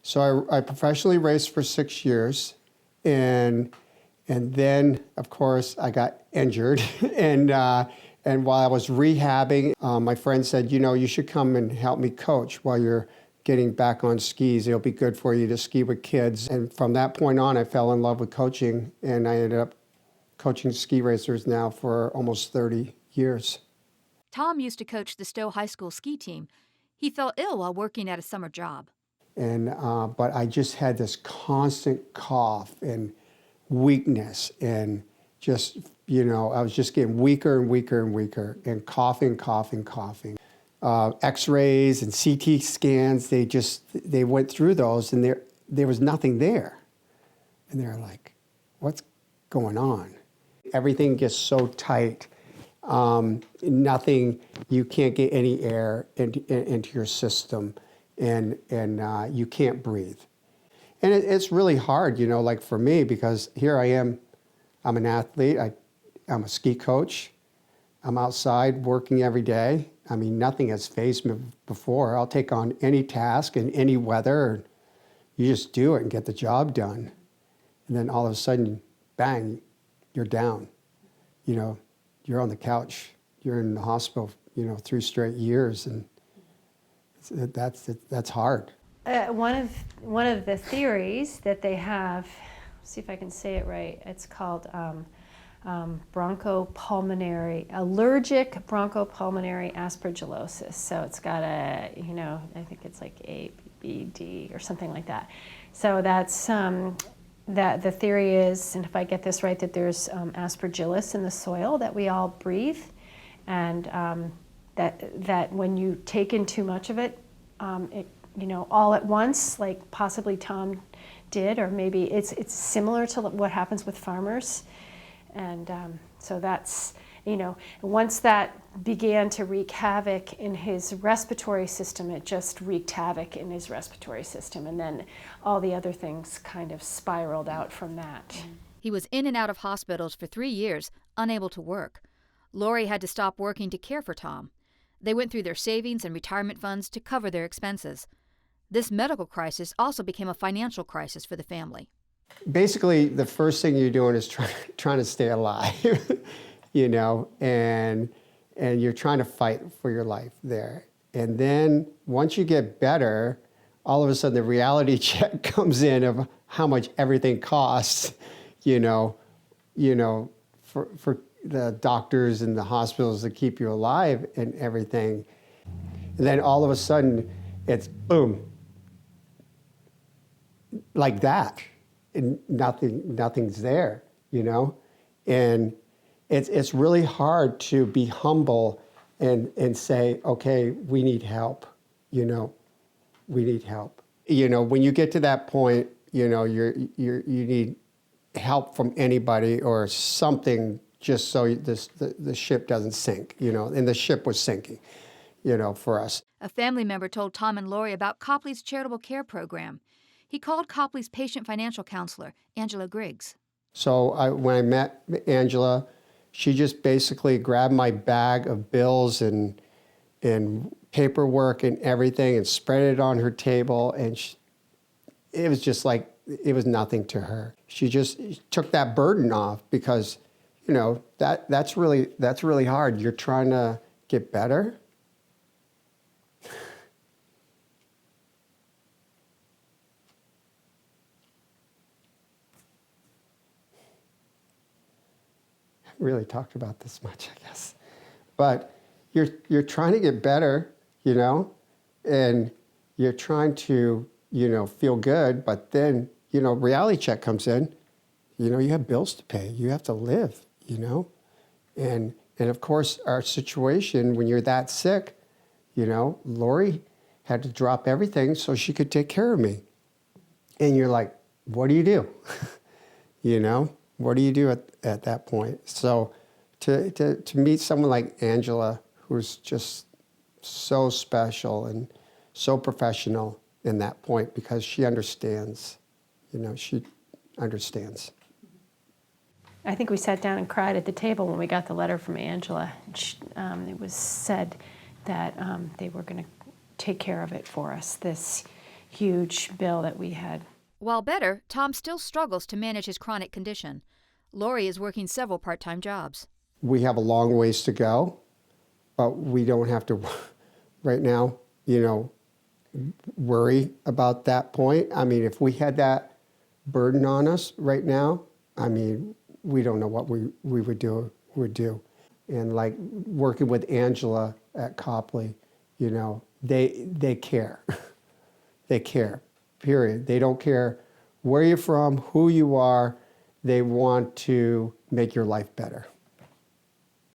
So I professionally raced for 6 years, and then, of course, I got injured. And while I was rehabbing, my friend said, you know, you should come and help me coach while you're getting back on skis. It'll be good for you to ski with kids. And from that point on, I fell in love with coaching, and I ended up coaching ski racers now for almost 30 years. Tom used to coach the Stowe High School ski team. He fell ill while working at a summer job. And but I just had this constant cough and weakness, and just, you know, I was just getting weaker and weaker and weaker, and coughing. X-rays and CT scans, they went through those, and there was nothing there. And they're like, what's going on? Everything gets so tight. Nothing, you can't get any air into your system, and you can't breathe. And it's really hard, you know, like for me, because here I am, I'm an athlete, I'm a ski coach, I'm outside working every day. I mean, nothing has fazed me before. I'll take on any task in any weather, and you just do it and get the job done. And then all of a sudden, bang, you're down. You know, you're on the couch, you're in the hospital, you know, 3 straight years, and that's hard. One of the theories that they have, see if I can say it right, it's called allergic bronchopulmonary aspergillosis. So it's got a, you know, I think it's like A, B, D or something like that. So that's, that the theory is, and if I get this right, that there's aspergillus in the soil that we all breathe, and that when you take in too much of it, you know, all at once, like possibly Tom did, or maybe it's similar to what happens with farmers. And so that's, you know, once that began to wreak havoc in his respiratory system, it just wreaked havoc in his respiratory system. And then all the other things kind of spiraled out from that. He was in and out of hospitals for 3 years, unable to work. Laurie had to stop working to care for Tom. They went through their savings and retirement funds to cover their expenses. This medical crisis also became a financial crisis for the family. Basically, the first thing you're doing is trying to stay alive, you know, and you're trying to fight for your life there. And then once you get better, all of a sudden the reality check comes in of how much everything costs, you know, for the doctors and the hospitals to keep you alive and everything. And then all of a sudden it's boom, like that. And nothing's there, you know? And it's really hard to be humble and say, okay, we need help, you know, we need help. You know, when you get to that point, you know, you need help from anybody or something, just so the ship doesn't sink, you know, and the ship was sinking, you know, for us. A family member told Tom and Laurie about Copley's charitable care program. He called Copley's patient financial counselor, Angela Griggs. So when I met Angela, she just basically grabbed my bag of bills and paperwork and everything and spread it on her table, and it was just like, it was nothing to her. She just took that burden off, because, you know, that's really hard. You're trying to get better. Really talked about this much, I guess. But you're trying to get better, you know, and you're trying to, you know, feel good, but then, you know, reality check comes in, you know, you have bills to pay, you have to live, you know. And of course, our situation, when you're that sick, you know, Laurie had to drop everything so she could take care of me. And you're like, what do you do? You know? What do you do at that point? So to meet someone like Angela, who's just so special and so professional in that point, because she understands, you know, she understands. I think we sat down and cried at the table when we got the letter from Angela. It was said that they were going to take care of it for us. This, huge bill that we had. While better, Tom still struggles to manage his chronic condition. Laurie is working several part-time jobs. We have a long ways to go, but we don't have to, right now, worry about that point. I mean, if we had that burden on us right now, I mean, we don't know what we would do. And like working with Angela at Copley, they care. They care, period. They don't care where you're from, who you are. They want to make your life better.